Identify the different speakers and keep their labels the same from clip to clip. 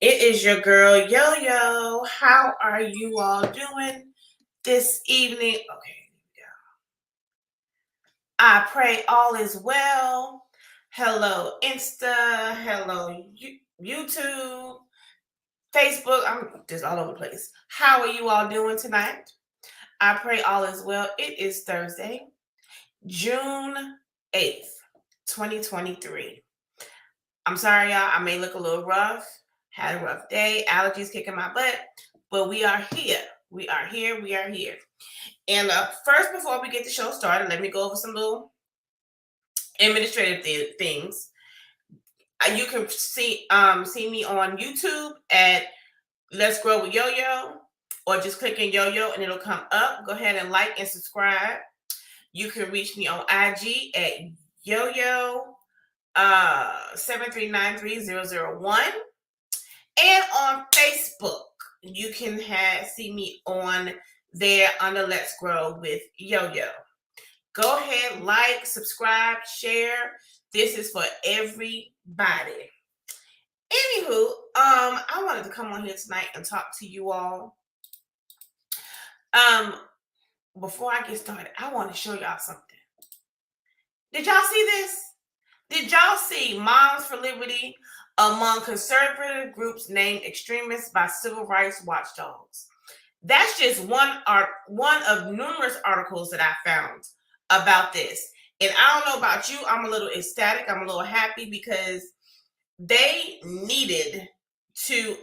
Speaker 1: It is your girl Yo Yo. How are you all doing this evening? Okay, I pray all is well. Hello, Insta. Hello, YouTube, Facebook. I'm just all over the place. How are you all doing tonight? I pray all is well. It is Thursday, June 8th, 2023. I'm sorry, y'all. I may look a little rough. Had a rough day. Allergies kicking my butt. But we are here. We are here. We are here. And first, before we get the show started, let me go over some little administrative things. You can see me on YouTube at Let's Grow with Yo Yo, or just click in Yo Yo and it'll come up. Go ahead and like and subscribe. You can reach me on IG at Yo Yo 7393001. And on Facebook, you can see me on there under Let's Grow with Yo Yo. Go ahead, like, subscribe, share. This is for everybody. Anywho, I wanted to come on here tonight and talk to you all. Before I get started, I want to show y'all something. Did y'all see this? Did y'all see Moms for Liberty among conservative groups named extremists by civil rights watchdogs? That's just one of numerous articles that I found about this. And I don't know about you, I'm a little ecstatic. I'm a little happy because they needed to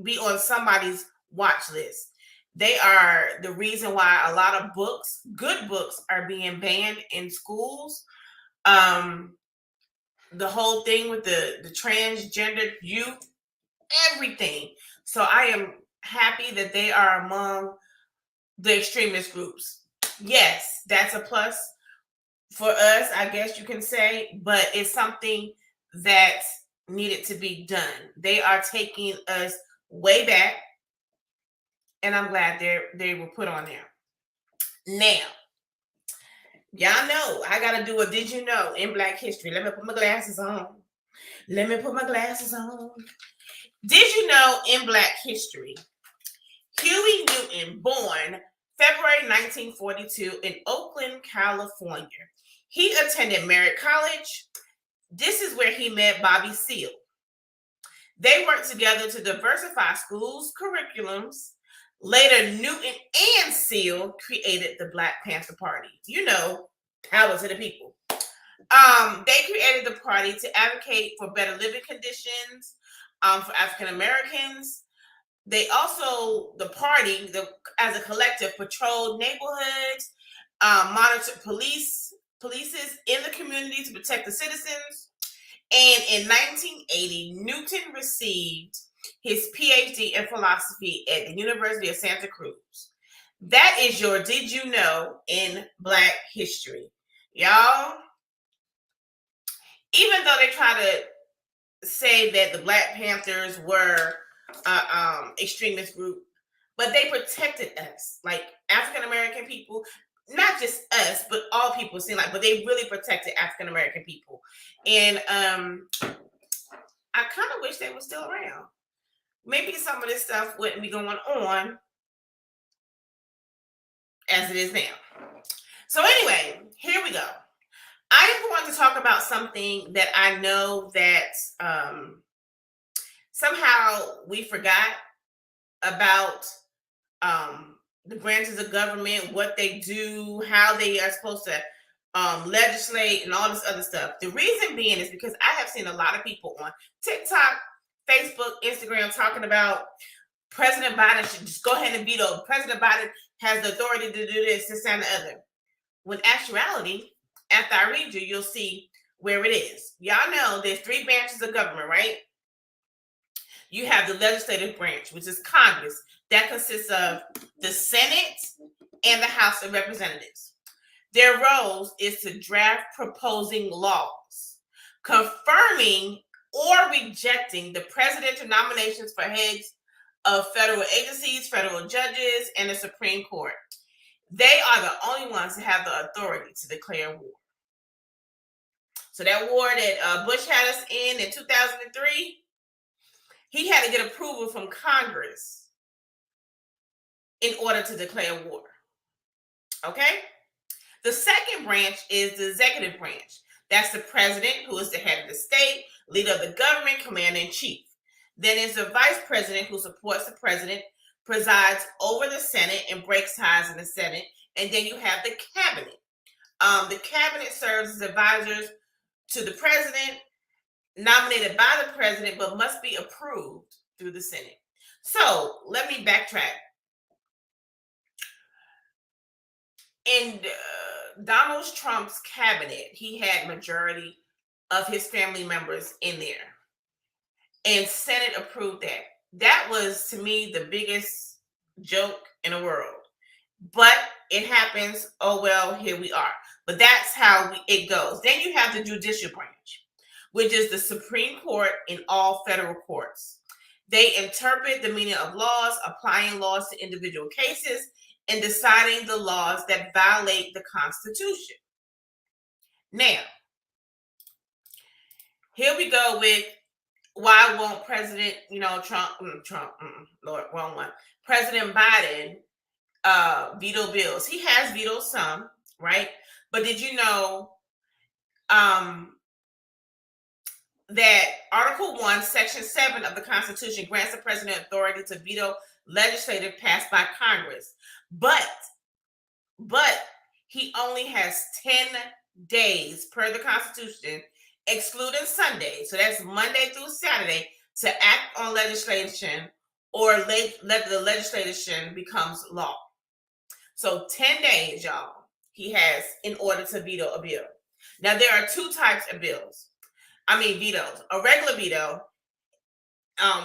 Speaker 1: be on somebody's watch list. They are the reason why a lot of books, good books, are being banned in schools. The whole thing with the transgender youth, everything. So I am happy that they are among the extremist groups. Yes, that's a plus for us, I guess you can say, but it's something that needed to be done. They are taking us way back, and I'm glad they were put on there. Now, y'all know I gotta do a did you know in Black history. Let me put my glasses on. Did you know in Black history, Huey Newton, born February 1942 in Oakland, California. He attended Merritt College. This is where he met Bobby Seale. They worked together to diversify schools' curriculums. Later, Newton and Seale created the Black Panther Party. You know, power to the people. They created the party to advocate for better living conditions for African Americans. They also, the party, as a collective, patrolled neighborhoods, monitored polices in the community to protect the citizens. And in 1980, Newton received his PhD in philosophy at the University of Santa Cruz. That is your Did You Know in Black history. Y'all, even though they try to say that the Black Panthers were extremist group, but they protected us, like African American people, not just us, but all people seem like, but they really protected African American people. And I kind of wish they were still around. Maybe some of this stuff wouldn't be going on as it is now. So anyway, here we go. I am going to talk about something that I know that somehow we forgot about, the branches of government, what they do, how they are supposed to legislate, and all this other stuff. The reason being is because I have seen a lot of people on TikTok, Facebook, Instagram talking about President Biden should just go ahead and veto. President Biden has the authority to do this, this, and the other. When actuality, after I read you, you'll see where it is. Y'all know there's 3 branches of government, right? You have the legislative branch, which is Congress. That consists of the Senate and the House of Representatives. Their roles is to draft proposing laws, confirming or rejecting the presidential nominations for heads of federal agencies, federal judges, and the Supreme Court. They are the only ones that have the authority to declare war. So that war that Bush had us in 2003, he had to get approval from Congress in order to declare war. Okay? The second branch is the executive branch. That's the president, who is the head of the state, leader of the government, commander in chief. Then is the vice president, who supports the president, presides over the Senate, and breaks ties in the Senate. And then you have the cabinet. The cabinet serves as advisors to the president, nominated by the president, but must be approved through the Senate. So let me backtrack. In Donald Trump's cabinet, he had majority of his family members in there, and Senate approved that. That was, to me, the biggest joke in the world. But it happens. Oh well, here we are. But that's how it goes. Then you have the judicial branch, which is the Supreme Court in all federal courts. They interpret the meaning of laws, applying laws to individual cases, and deciding the laws that violate the Constitution. Now, here we go with why won't President, Lord, wrong one. President Biden veto bills. He has vetoed some, right? But did you know that Article 1, Section 7 of the Constitution grants the president authority to veto legislation passed by Congress. But he only has 10 days per the Constitution, excluding Sunday. So that's Monday through Saturday, to act on legislation or let the legislation becomes law. So 10 days, y'all, he has in order to veto a bill. Now, there are two types of vetoes. A regular veto,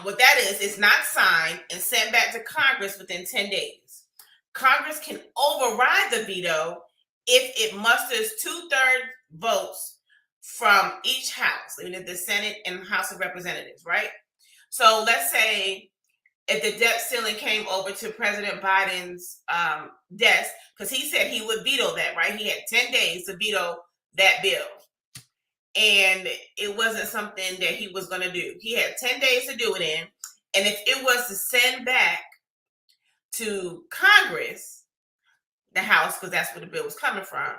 Speaker 1: what that is, it's not signed and sent back to Congress within 10 days. Congress can override the veto if it musters 2/3 votes from each house, even the Senate and House of Representatives, right? So let's say if the debt ceiling came over to President Biden's desk, because he said he would veto that, right? He had 10 days to veto that bill. And it wasn't something that he was going to do. He had 10 days to do it in. And if it was to send back to Congress, the House, because that's where the bill was coming from,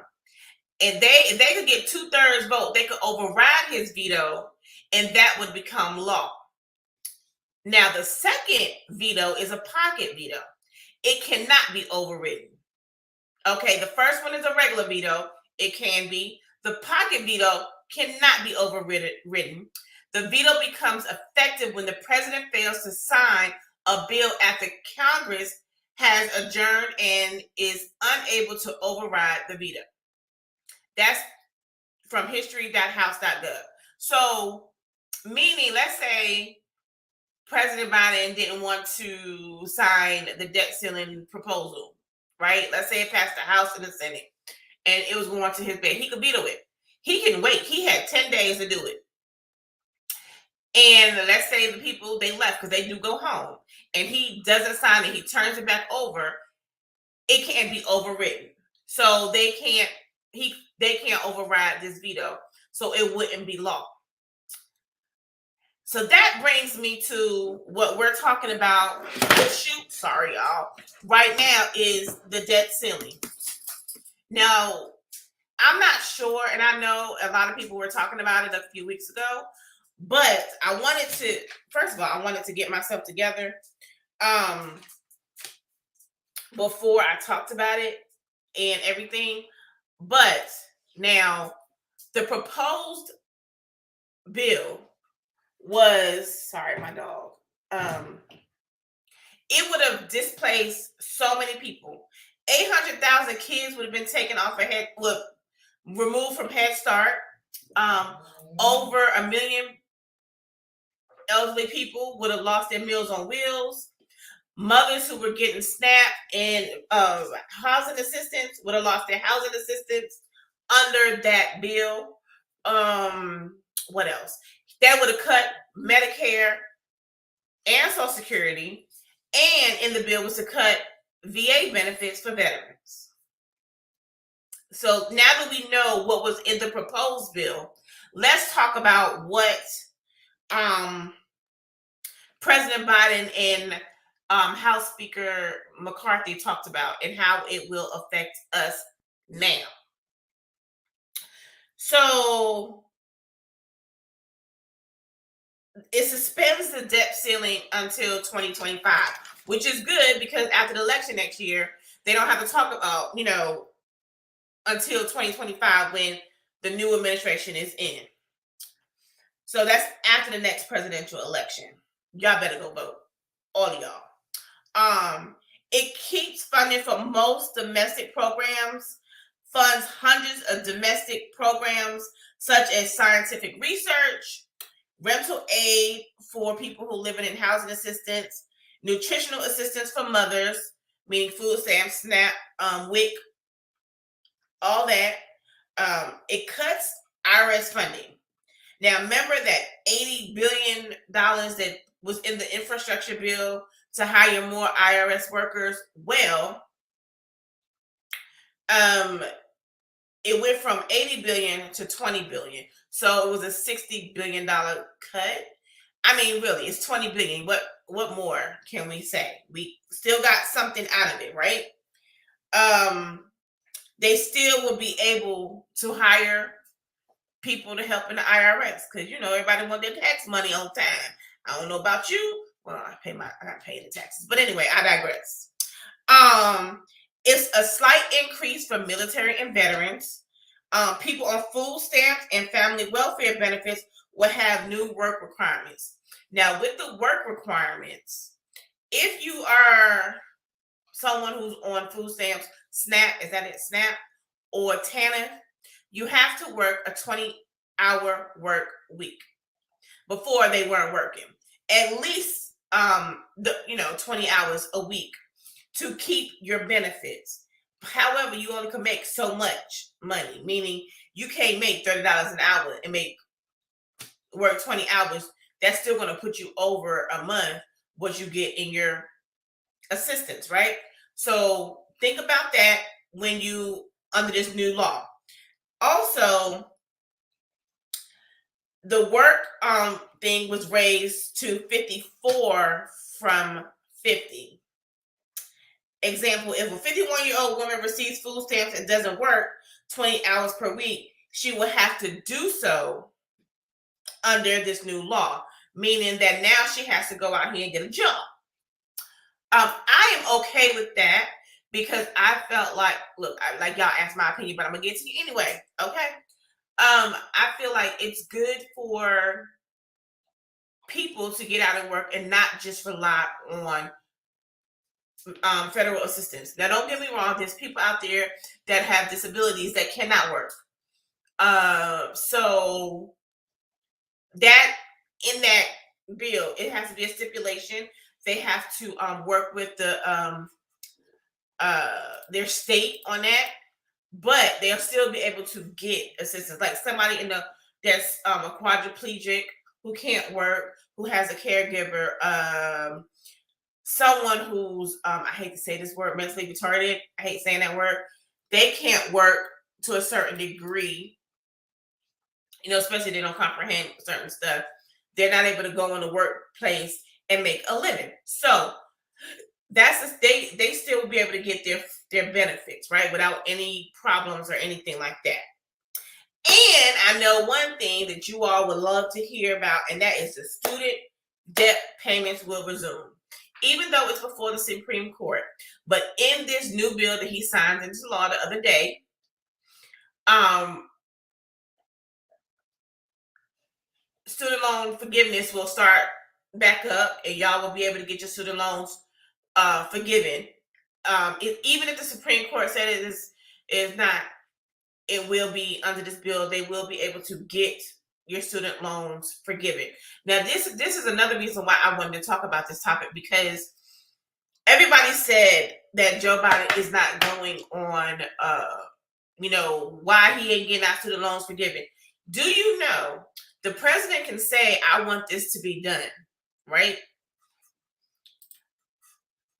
Speaker 1: and if they could get 2/3 vote, they could override his veto, and that would become law. Now, the second veto is a pocket veto. It cannot be overridden. Okay, the first one is a regular veto. It can be. The pocket veto cannot be overridden. The veto becomes effective when the president fails to sign a bill after Congress has adjourned and is unable to override the veto. That's from history.house.gov. So, meaning, let's say President Biden didn't want to sign the debt ceiling proposal, right? Let's say it passed the House and the Senate, and it was going to his bed. He could veto it. He can wait. He had 10 days to do it. And let's say the people, they left because they do go home, and he doesn't sign it. He turns it back over. It can't be overridden. So they can't override this veto. So it wouldn't be law. So that brings me to what we're talking about. Sorry, y'all. Right now is the debt ceiling. Now, I'm not sure, and I know a lot of people were talking about it a few weeks ago, but first of all, I wanted to get myself together before I talked about it and everything. But now, the proposed bill was, sorry, my dog. It would have displaced so many people. 800,000 kids would have been taken off removed from Head Start. Over 1 million elderly people would have lost their Meals on Wheels. Mothers who were getting SNAP and housing assistance would have lost their housing assistance under that bill. What else? That would have cut Medicare and Social Security, and in the bill was to cut VA benefits for veterans. So now that we know what was in the proposed bill, let's talk about what President Biden and House Speaker McCarthy talked about, and how it will affect us now. So it suspends the debt ceiling until 2025, which is good, because after the election next year, they don't have to talk about, until 2025, when the new administration is in. So that's after the next presidential election. Y'all better go vote. All of y'all. It keeps funding for most domestic programs, funds hundreds of domestic programs such as scientific research, rental aid for people who live in housing assistance, nutritional assistance for mothers, meaning food stamps, SNAP, WIC, all that. It cuts IRS funding. Now, remember that $80 billion that was in the infrastructure bill to hire more IRS workers? Well, it went from $80 billion to $20 billion. So it was a $60 billion cut. I mean, really, it's $20 billion. What more can we say? We still got something out of it, right? They still will be able to hire people to help in the IRS, because everybody want their tax money on time. I don't know about you. Well, I got to pay the taxes. But anyway, I digress. It's a slight increase for military and veterans. People on food stamps and family welfare benefits will have new work requirements. Now, with the work requirements, if you are someone who's on food stamps, SNAP, is that it? SNAP or TANF, you have to work a 20-hour work week. Before, they weren't working. At least 20 hours a week to keep your benefits. However, you only can make so much money, meaning you can't make $30 an hour and work 20 hours. That's still going to put you over a month what you get in your assistance, right? So think about that when you under this new law. Also, the work thing was raised to 54 from 50. Example, if a 51-year-old woman receives food stamps and doesn't work 20 hours per week, she will have to do so under this new law, meaning that now she has to go out here and get a job. I am okay with that, because I felt like, look, like y'all asked my opinion, but I'm going to get to you anyway, okay? I feel like it's good for people to get out and work and not just rely on federal assistance. Now, don't get me wrong. There's people out there that have disabilities that cannot work. So that in that bill, it has to be a stipulation. They have to work with the their state on that, but they'll still be able to get assistance. Like somebody that's a quadriplegic who can't work, who has a caregiver, someone who's I hate to say this word, mentally retarded. I hate saying that word. They can't work to a certain degree, especially they don't comprehend certain stuff. They're not able to go in the workplace and make a living. So they still will be able to get their benefits, right, without any problems or anything like that. And I know one thing that you all would love to hear about, and that is the student debt payments will resume, even though it's before the Supreme Court. But in this new bill that he signed into law the other day, student loan forgiveness will start back up, and y'all will be able to get your student loans forgiven. Even if the Supreme Court said it is not, it will be under this bill. They will be able to get your student loans forgiven. Now, this is another reason why I wanted to talk about this topic, because everybody said that Joe Biden is not going on, why he ain't getting our student loans forgiven. Do you know the president can say, I want this to be done, right?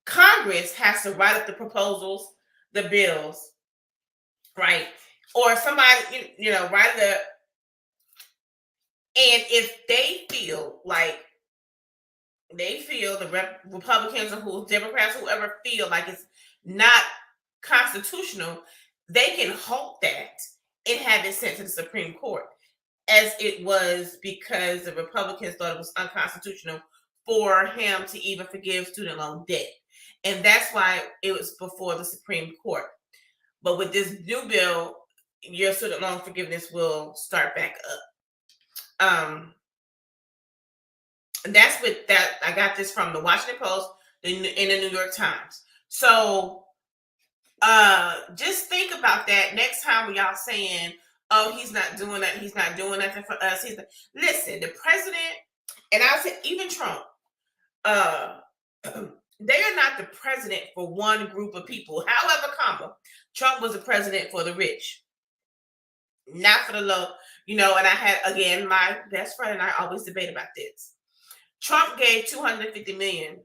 Speaker 1: Congress has to write up the proposals, the bills, right? Or somebody, write it up. And if they feel like they feel the Republicans or Democrats, whoever feel like it's not constitutional, they can halt that and have it sent to the Supreme Court, as it was because the Republicans thought it was unconstitutional for him to even forgive student loan debt. And that's why it was before the Supreme Court. But with this new bill, your student loan forgiveness will start back up. That's what that I got this from the Washington Post and the New York Times. So just think about that next time when y'all saying, oh, he's not doing that, he's not doing nothing for us. Listen, the president, and I said even Trump, they are not the president for one group of people. However, Trump was the president for the rich, not for the low, and I had, again, my best friend and I always debate about this. Trump gave $250 million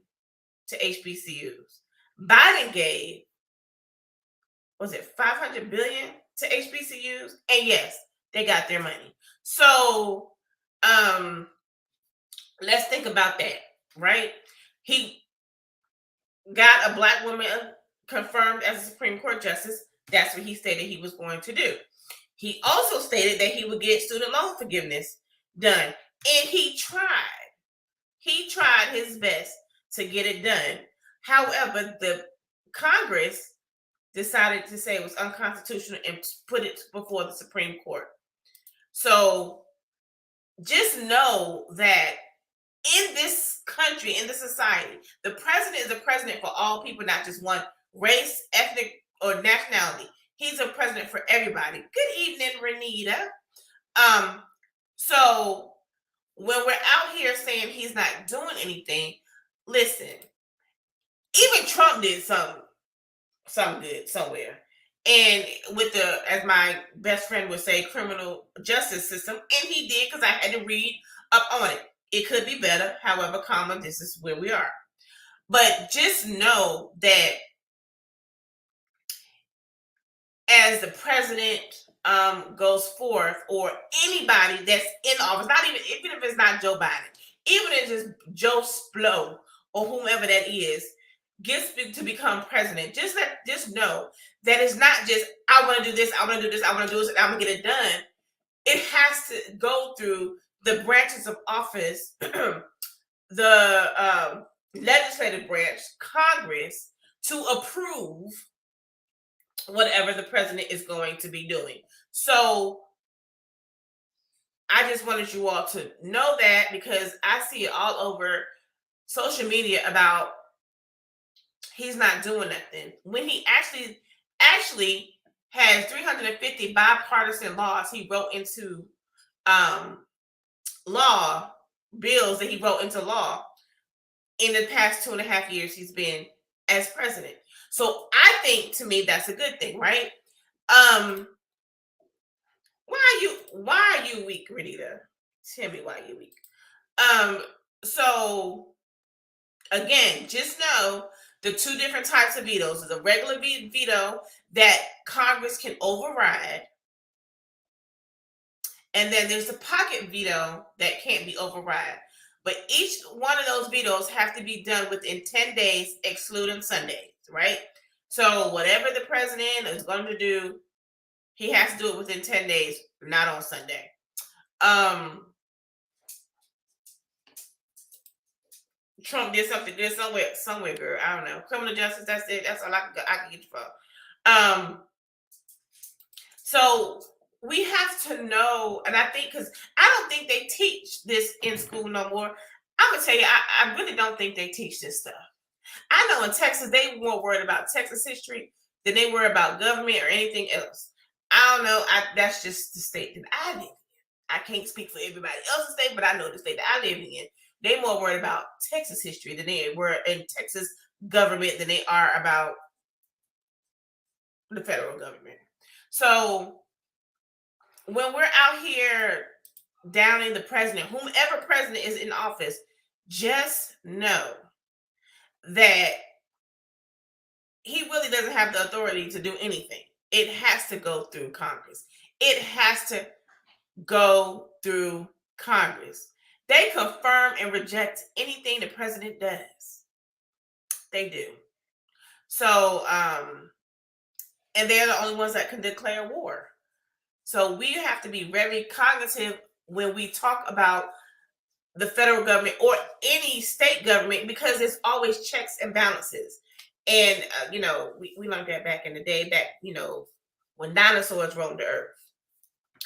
Speaker 1: to HBCUs. Biden gave, was it $500 billion to HBCUs? And yes, they got their money. So let's think about that, right? He got a Black woman confirmed as a Supreme Court justice. That's what he stated he was going to do. He also stated that he would get student loan forgiveness done. And he tried. He tried his best to get it done. However, the Congress decided to say it was unconstitutional and put it before the Supreme Court. So just know that in this country, in this society, the president is a president for all people, not just one race, ethnic, or nationality. He's a president for everybody. Good evening, Renita. So when we're out here saying he's not doing anything, listen, even Trump did something good somewhere. And with the, as my best friend would say, criminal justice system, and he did, because I had to read up on it. It could be better. However, this is where we are. But just know that as the president goes forth, or anybody that's in office, not even if it's not Joe Biden, even if it's just Joe Splo or whomever that is, gets to become president, just know that it's not just, I want to do this, I want to do this, I want to do this, and I'm going to get it done. It has to go through the branches of office, the legislative branch, Congress, to approve whatever the president is going to be doing. So I just wanted you all to know that, because I see it all over social media about he's not doing nothing, when he actually has 350 bipartisan laws he wrote into law, bills that he wrote into law in the past 2.5 years he's been as president. So I think, to me, that's a good thing, right? Why are you weak, Renita? Tell me why you're weak. So again, just know the two different types of vetoes. There's a regular veto that Congress can override, and then there's a pocket veto that can't be override. But each one of those vetoes have to be done within 10 days, excluding Sundays, right? So whatever the president is going to do, he has to do it within 10 days, not on Sunday. Trump did something good somewhere, girl. I don't know. Criminal justice, that's it. That's all I can get you for. So we have to know, and I think, because I don't think they teach this in school no more. I'm gonna tell you, I really don't think they teach this stuff. I know in Texas, they more worried about Texas history than they were about government or anything else. I don't know. That's just the state that I live in. I can't speak for everybody else's state, but I know the state that I live in. They more worried about Texas history than they were in Texas government than they are about the federal government. So when we're out here downing the president, whomever president is in office, just know that he really doesn't have the authority to do anything. It has to go through Congress. It has to go through Congress. They confirm and reject anything the president does. They do. So, and they're the only ones that can declare war. So we have to be very cognitive when we talk about the federal government or any state government, because there's always checks and balances. And, we learned that back in the day, when dinosaurs roamed the earth.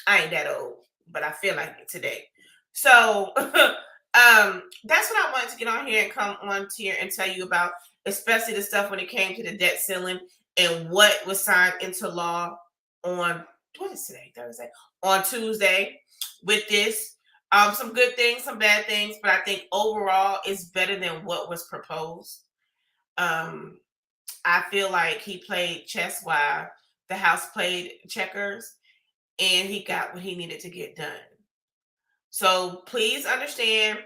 Speaker 1: I ain't that old, but I feel like it today. So that's what I wanted to get on here and come on here and tell you about, especially the stuff when it came to the debt ceiling and what was signed into law on, what is today? Thursday? On Tuesday with this. Some good things, some bad things, but I think overall it's better than what was proposed. I feel like he played chess while the House played checkers, and he got what he needed to get done. So please understand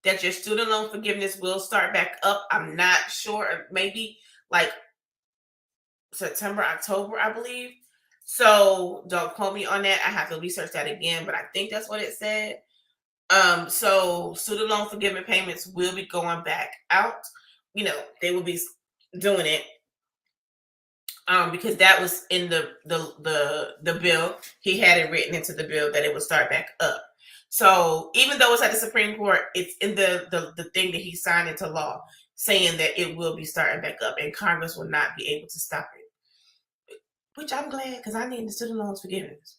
Speaker 1: that your student loan forgiveness will start back up. I'm not sure, maybe like September, October, I believe. So don't quote me on that. I have to research that again, but I think that's what it said. So student loan forgiveness payments will be going back out. They will be doing it. Because that was in the bill. He had it written into the bill that it would start back up. So even though it's at the Supreme Court, it's in the thing that he signed into law, saying that it will be starting back up, and Congress will not be able to stop it. Which I'm glad, because I need the student loans forgiveness.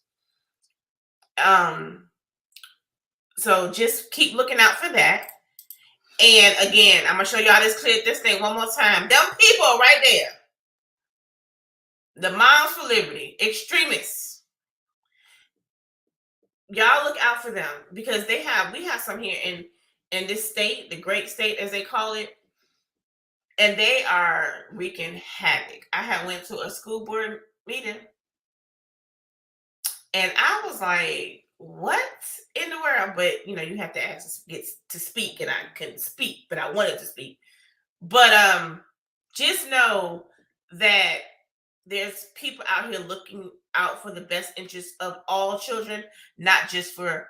Speaker 1: So just keep looking out for that. And again, I'm gonna show y'all this thing one more time. Them people right there, the Moms for Liberty, extremists. Y'all look out for them, because we have some here in this state, the great state as they call it, and they are wreaking havoc. I had went to a school board meeting, and I was like, what in the world? But you have to ask to get to speak, and I couldn't speak, but I wanted to speak. But just know that there's people out here looking out for the best interests of all children, not just for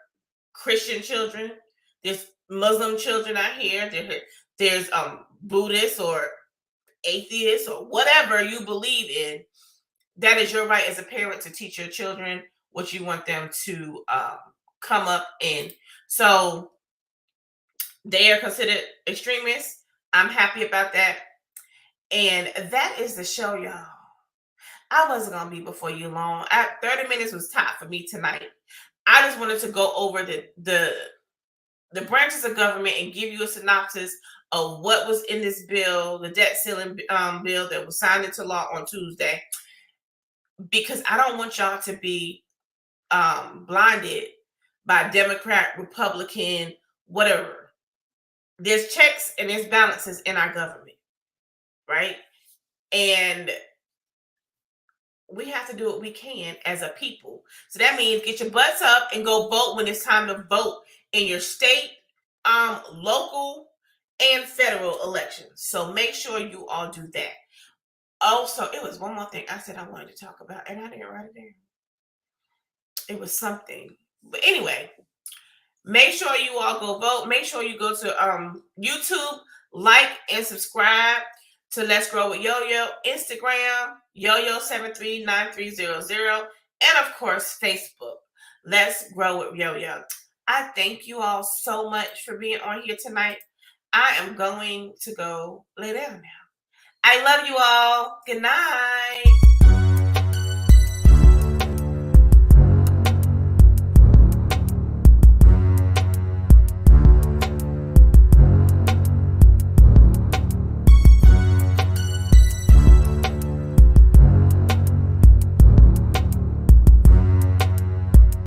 Speaker 1: Christian children. There's Muslim children out here. There's Buddhists or atheists or whatever you believe in. That is your right as a parent to teach your children what you want them to come up in. So they are considered extremists. I'm happy about that. And that is the show, y'all. I wasn't going to be before you long. 30 minutes was top for me tonight. I just wanted to go over the branches of government and give you a synopsis of what was in this bill, the debt ceiling bill that was signed into law on Tuesday, because I don't want y'all to be blinded by Democrat, Republican, whatever. There's checks and there's balances in our government, right? And we have to do what we can as a people. So that means get your butts up and go vote when it's time to vote in your state, local, and federal elections. So make sure you all do that. Also, it was one more thing I said I wanted to talk about, and I didn't write it down. It was something. But anyway, make sure you all go vote. Make sure you go to YouTube, like and subscribe to Let's Grow with Yo-Yo, Instagram, Yo-Yo739300, and of course, Facebook, Let's Grow with Yo-Yo. I thank you all so much for being on here tonight. I am going to go lay down now. I love you all. Good night.